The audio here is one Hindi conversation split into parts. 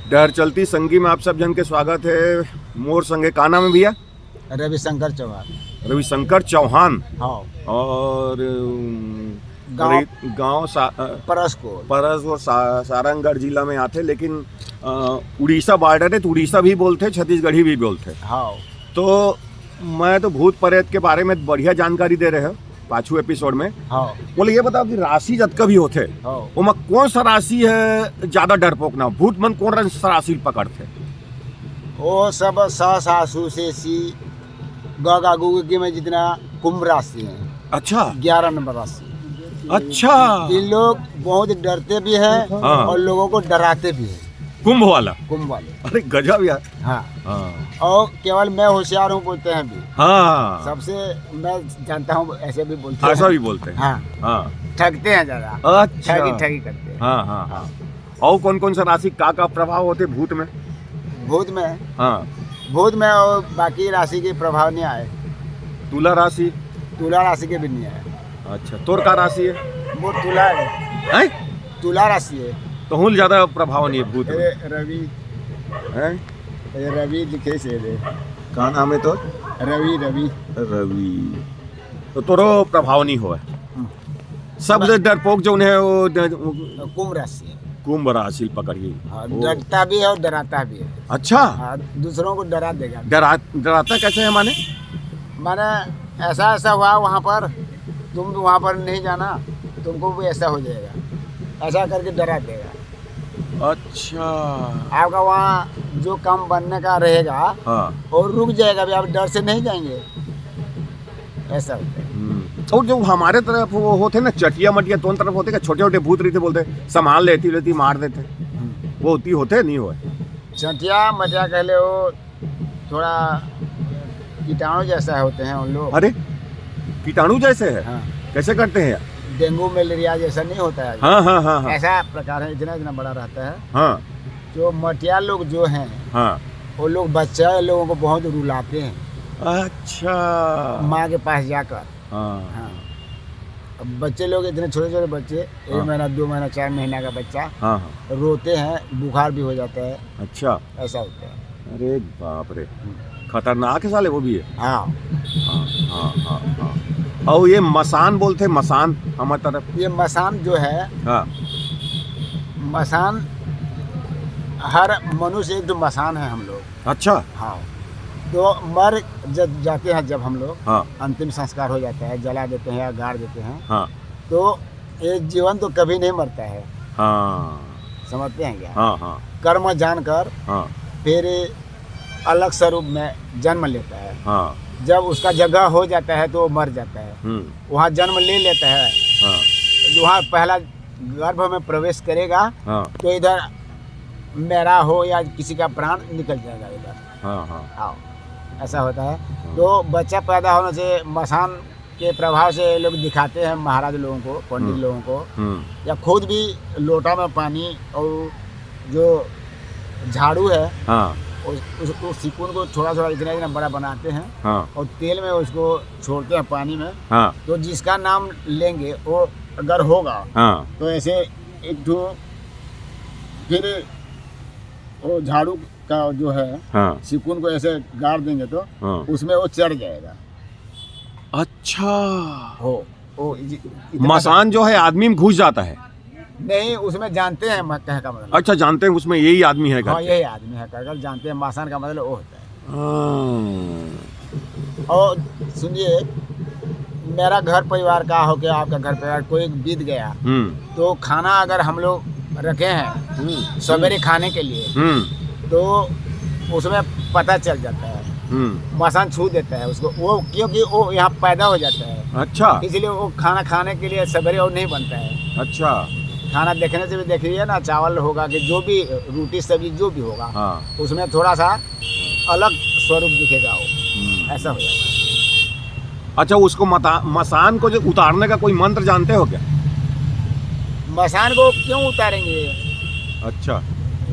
डर चलती संगी में आप सब जन के स्वागत है। मोर संगे का नाम है भैया? रविशंकर चौहान। रविशंकर चौहान। हाँ। और गाँव परस और सारंगढ़ जिला में आते, लेकिन उड़ीसा बॉर्डर है तो उड़ीसा भी बोलते, छत्तीसगढ़ी भी बोलते। हाँ। तो मैं तो भूत प्रेत के बारे में बढ़िया जानकारी दे रहे हो पाछू एपिसोड में। हाँ। बोले ये बताओ कि राशि जतका भी होते वो कौन सा राशि है ज्यादा डरपोक ना? भूत मन कौन सा राशि पकड़ते? वो सब सासू से सी गागू के में जितना कुंभ राशि है। अच्छा। 11 नंबर राशि। अच्छा। इन लोग बहुत डरते भी हैं और लोगों को डराते भी हैं। कुंभ वाले। अरे गजब यार। हाँ। और केवल मैं होशियार हूँ बोलते हैं भी। हाँ। सबसे मैं जानता हूँ ऐसे भी बोलते हैं। ऐसा भी बोलते हैं। हाँ। ठगते हैं ज्यादा। अच्छा। ठगी करते हैं। हाँ। और कौन कौन सा राशि का प्रभाव होते भूत में? भूत में? हाँ। भूत में और बाकी राशि के प्रभाव नहीं आए। तुला राशि? तुला राशि के भी नहीं आए। अच्छा। तोर का राशि है? वो तुला है। तुला राशि है तो हुल ज्यादा प्रभाव नहीं है भूत में। रवि है? रवि लिखे से दे। का नाम है तो? रवि। तो तोरो प्रभाव नहीं हुआ। सबसे डरपोक जो है वो कुंभ राशि है। कुंभ राशि पकड़िए। डरता भी है और डराता भी है। अच्छा। दूसरों को डरा देगा। डराता कैसे है माने? ऐसा हुआ वहाँ पर, तुम वहाँ पर नहीं जाना, तुमको भी ऐसा हो जाएगा, ऐसा करके डरा देगा। अच्छा। आपका वहाँ जो काम बनने का रहेगा और रुक जाएगा भी, आप डर से नहीं जाएंगे। ऐसा होता है। और जो हमारे तरफ वो होते ना चटिया मटिया, तो तरफ होते क्या छोटे छोटे भूत रहते, बोलते संभाल लेती मार देते, वो होते नहीं हुए? चटिया मटिया कह ले, वो थोड़ा कीटाणु जैसा होते हैं उन लोग। अरे कीटाणु जैसे है? हाँ। कैसे करते हैं? डेंगू मलेरिया जैसा नहीं होता है। हाँ। ऐसा प्रकार है, इतना बड़ा रहता है। हाँ। जो मटिया लोग जो हैं, वो लोग बच्चे लोगों को बहुत रुलाते हैं। अच्छा। माँ के पास जाकर। हाँ। अब बच्चे लोग इतने छोटे छोटे बच्चे, 1 महीना 2 महीना 4 महीना का बच्चा रोते हैं, बुखार भी हो जाता है। अच्छा। ऐसा होता है। अरे बाप रे, खतरनाक है साले वो भी है। हाँ। और ये मसान बोलते, मसान हमारे तरफ। ये मसान जो है, मसान हर मनुष्य एक मसान है हम लोग। अच्छा। हाँ। तो मर जाते हैं जब हम लोग, अंतिम संस्कार हो जाता है, जला देते हैं या गाड़ देते हैं। तो ये जीवन तो कभी नहीं मरता है। समझते हैं क्या? कर्म जानकर फिर अलग स्वरूप में जन्म लेता है। जब उसका जगह हो जाता है तो वो मर जाता है, वहाँ जन्म ले लेता है। वहाँ पहला गर्भ में प्रवेश करेगा तो इधर मेरा हो या किसी का प्राण निकल जाएगा इधर। ऐसा होता है। तो बच्चा पैदा होने से मसान के प्रभाव से लोग दिखाते हैं महाराज लोगों को, पंडित लोगों को, या खुद भी लोटा में पानी और जो झाड़ू है उस सिकुन को थोड़ा इतना बड़ा बनाते हैं और तेल में उसको छोड़ते हैं पानी में। तो जिसका नाम लेंगे वो अगर होगा तो ऐसे एक दो, फिर वो झाड़ू का जो है सिकुन को ऐसे गाड़ देंगे तो उसमें वो चढ़ जाएगा। अच्छा। मसान जो है आदमी में घुस जाता है? नहीं, उसमें जानते हैं कह का मतलब। अच्छा, जानते हैं उसमें यही आदमी है? हाँ, यही आदमी है कहकर जानते हैं। मसान का मतलब वो होता है। और सुनिए, मेरा घर परिवार का हो के आपका घर परिवार कोई बीत गया तो खाना अगर हम लोग रखे हैं सवेरे खाने के लिए, तो उसमें पता चल जाता है। मसान छू देता है उसको, वो क्योंकि वो यहाँ पैदा हो जाता है। अच्छा। इसलिए वो खाना खाने के लिए सवेरे और नहीं बनता है। अच्छा। खाना देखने से भी देखिए ना, चावल होगा कि जो भी रोटी सब्जी जो भी होगा, उसमें थोड़ा सा अलग स्वरूप दिखेगा वो। ऐसा हो जाएगा। अच्छा, उसको मसान को जो उतारने का कोई मंत्र जानते हो क्या? मसान को क्यों उतारेंगे? अच्छा।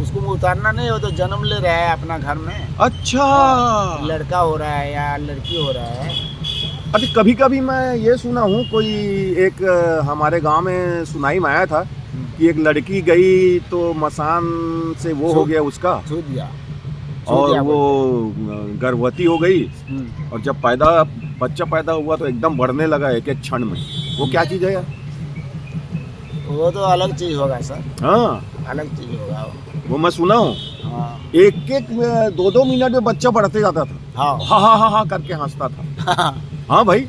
उसको उतारना नहीं हो तो जन्म ले रहा है अपना घर में। अच्छा। लड़का हो रहा है या लड़की हो रहा है। अभी कभी कभी मैं ये सुना हूँ, कोई एक हमारे गांव में सुनाई में आया था कि एक लड़की गई तो मसान से वो हो गया उसका, छू दिया और वो गर्भवती हो गई, हम्म। और जब बच्चा पैदा हुआ तो एकदम बढ़ने लगा एक एक क्षण में। वो क्या चीज़ है यार? वो तो अलग चीज होगा सर, हाँ, अलग चीज होगा वो मैं सुना हूँ। हाँ एक एक 2-2 मिनट में बच्चा बढ़ते जाता था, हाँ हा हा हा हा करके हंसता था। हाँ भाई,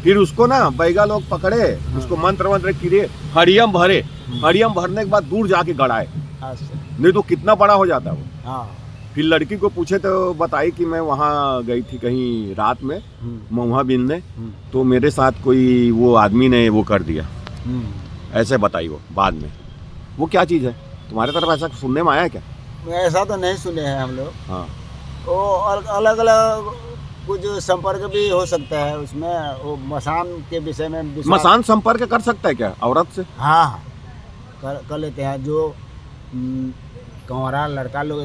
फिर उसको ना बैगा लोग पकड़े, उसको मंत्र किए, हरियम भरने के बाद दूर जाके गड़ाए, अच्छा, नहीं तो कितना बड़ा हो जाता वो। हाँ फिर लड़की को पूछे तो बताई कि मैं वहाँ गई थी कहीं रात में महुआ बीनने, तो मेरे साथ कोई वो आदमी ने वो कर दिया, ऐसे बताई वो बाद में। वो क्या चीज़ है तुम्हारे तरफ, ऐसा सुनने में आया है क्या? ऐसा तो नहीं सुने हैं हम लोग। हाँ, वो अलग अलग कुछ संपर्क भी हो सकता है उसमें, वो मसान के विषय में मसान संपर्क कर सकता है क्या औरत से? हाँ हाँ कर लेते हैं। जो कंवरा लड़का लोग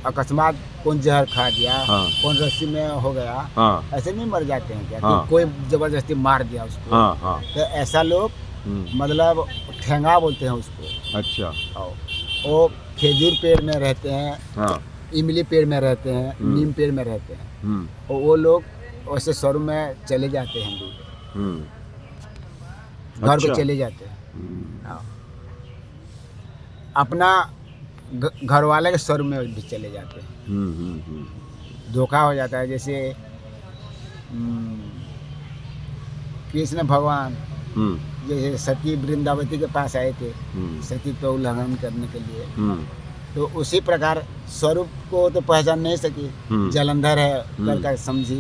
अकस्मात कौन जहर खा दिया, हाँ। कौन रस्सी में हो गया, हाँ ऐसे नहीं मर जाते हैं क्या? हाँ। कि कोई जबरदस्ती मार दिया उसको, हाँ हाँ, तो ऐसा लोग मतलब ठेंगा बोलते हैं उसको। अच्छा, वो खेजूर पेड़ में रहते हैं, हाँ, इमली पेड़ में रहते हैं, नीम पेड़ में रहते हैं, और वो लोग वैसे शहर में चले जाते हैं, घर अच्छा। को चले जाते हैं। हाँ। अपना घर वाले के शहर में भी चले जाते हैं। धोखा हो जाता है। जैसे कृष्ण भगवान जैसे सती वृंदावती के पास आए थे सती तो उल्लंघन करने के लिए, तो उसी प्रकार स्वरूप को तो पहचान नहीं सकी, जलंधर है करके समझी,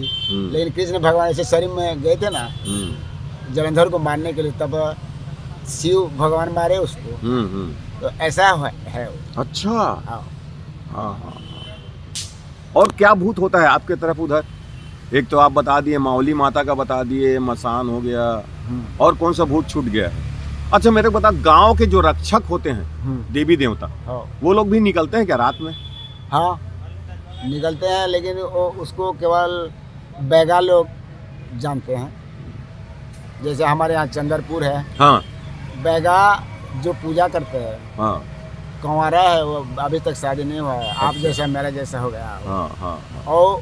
लेकिन कृष्ण भगवान ऐसे शरीर में गए थे ना जलंधर को मारने के लिए, तब शिव भगवान मारे उसको। तो ऐसा है वो। अच्छा, हाँ। हाँ। और क्या भूत होता है आपके तरफ उधर? एक तो आप बता दिए मावली माता का, बता दिए मसान हो गया, और कौन सा भूत छूट गया है? अच्छा मेरे को बता, गांव के जो रक्षक होते हैं देवी देवता, वो लोग भी निकलते हैं क्या रात में? हाँ निकलते हैं, लेकिन वो उसको केवल बैगा लोग जानते हैं। जैसे हमारे यहाँ चंद्रपुर है, हाँ, बैगा जो पूजा करते हैं, हाँ, कंवारा है, वो अभी तक शादी नहीं हुआ है, आप जैसा मेरा जैसा हो गया। हाँ, हाँ, हाँ। और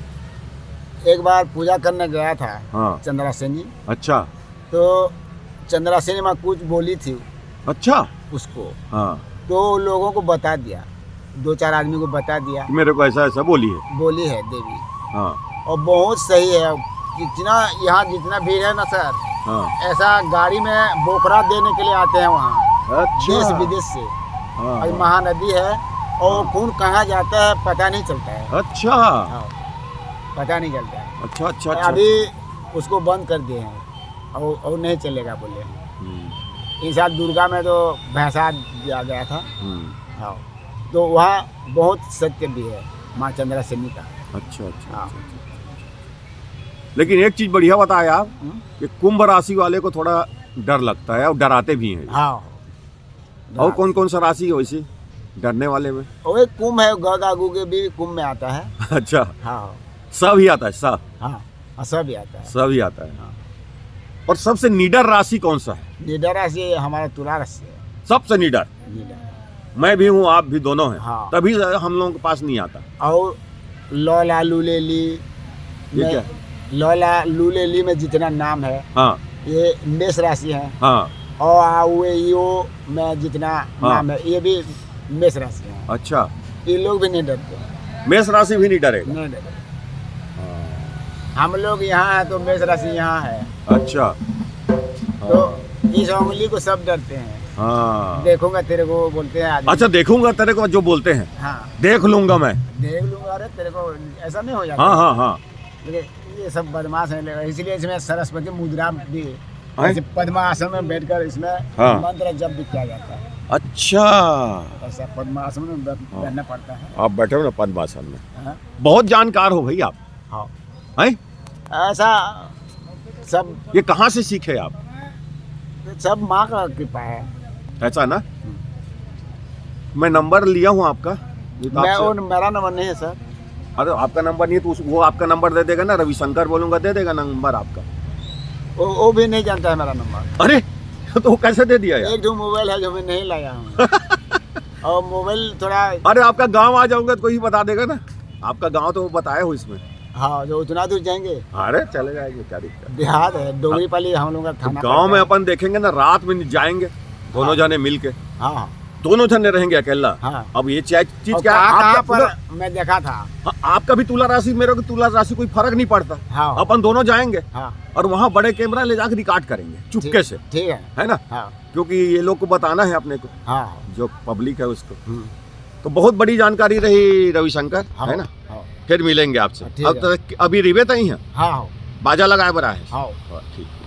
एक बार पूजा करने गया था, हाँ। चंद्रासेनी, अच्छा, तो चंद्रासेनी में कुछ बोली थी अच्छा, उसको, हाँ, तो लोगों को बता दिया, 2-4 आदमी को बता दिया कि मेरे को ऐसा ऐसा बोली है देवी। हाँ, और बहुत सही है। जितना यहाँ जितना भीड़ है ना सर, हाँ, ऐसा गाड़ी में बोकरा देने के लिए आते हैं वहाँ, अच्छा, देश विदेश से। हाँ, और महानदी है, और कौन कहाँ जाता है पता नहीं चलता है। अच्छा, हाँ, पता नहीं चलता है। अच्छा, अच्छा, अभी उसको बंद कर दिए हैं, और नहीं चलेगा बोले। इस साल दुर्गा में तो भैंसा दिया गया था। हाँ, तो वहाँ बहुत सत्य भी है माँ चंद्रासेनी का। अच्छा, अच्छा, हाँ। लेकिन एक चीज बढ़िया बताया आप कि कुंभ राशि वाले को थोड़ा डर लगता है और डराते भी हैं। हाँ। और कौन कौन सा राशि है वैसे डरने वाले में? और एक कुंभ है, गागू के भी कुंभ में आता है। अच्छा, हाँ, सब ही आता है, सब? हाँ, सब ही आता है। सब ही आता है। हाँ। और सबसे निडर राशि कौन सा है? निडर राशि हमारा तुला राशि है। सबसे निडर? मैं भी हूँ, आप भी, दोनों हैं। हाँ। तभी हम लोगों के पास नहीं आता। और लौला लूलेली, ये क्या? लौला लूलेली में जितना नाम है, हाँ, ये मेष राशि है। हाँ, और आउयो में जितना नाम है, ये भी मेष राशि है। अच्छा, ये लोग भी नहीं डरते। मेष राशि भी नहीं डरेगा? नहीं डरते। हम लोग यहाँ है तो मेष राशि यहाँ है। अच्छा, तो इस उंगली को सब डरते हैं। हाँ, देखूंगा तेरे को बोलते हैं आदमी। अच्छा, देखूंगा तेरे को जो बोलते हैं। हाँ, देख लूंगा मैं, देख लूंगा। अरे तेरे को ऐसा नहीं हो जाता। हाँ, हाँ, हाँ। लेकिन ये सब बदमाश है, इसलिए इसमें सरस्वती मुद्रा भी, हैं? जैसे पद्मासन में बैठकर इसमें हाँ। मंत्र जप भी किया जाता है। अच्छा, ऐसा पद्मासन में बैठना पड़ता है। आप बैठे हो ना पद्मासन में? हाँ। बहुत जानकार हो भाई आप। हाँ, हैं? ऐसा सब ये कहाँ से सीखे आप? माँ का कृपा है। ऐसा ना? मैं नंबर लिया हूँ आपका। ये तो आपसे- मेरा नंबर नहीं है सर। अरे आपका नंबर नहीं है तो वो आपका नंबर दे देगा ना, रविशंकर बोलूंगा, दे देगा नंबर आपका। वो भी नहीं जानता है मेरा नंबर। अरे तो वो कैसे दे दिया यार? एक दो मोबाइल है जो मैं नहीं लाया हूँ और मोबाइल थोड़ा, अरे आपका गांव आ जाऊंगा तो कोई बता देगा ना, आपका गांव तो बताया हो इसमें। हाँ जो उतना दूर जाएंगे, अरे चले जाएंगे, क्या दिक्कत। देहात है, डोगरी पाली हम लोग का थाना गांव में पड़ता अपन देखेंगे ना, रात में जाएंगे दोनों जने मिल के, है। हाँ दोनों जने रहेंगे अकेला। हाँ। अब ये चीज और क्या कहाँ आपका पर मैं देखा था। हाँ, आपका भी तुला राशि, मेरे को तुला राशि, कोई फर्क नहीं पड़ता। हाँ अपन दोनों जाएंगे हाँ और वहाँ बड़े कैमरा ले जाकर रिकॉर्ड करेंगे चुपके से, ठीक है ना, हाँ क्योंकि ये लोग को बताना है अपने को, हाँ जो पब्लिक है उसको। तो बहुत बड़ी जानकारी रही रविशंकर, है ना। हाँ फिर मिलेंगे आपसे। ठीक अब है। तक अभी रिबे तई है, हाँ बाजा लगाए बरा है। हाँ। ठीक।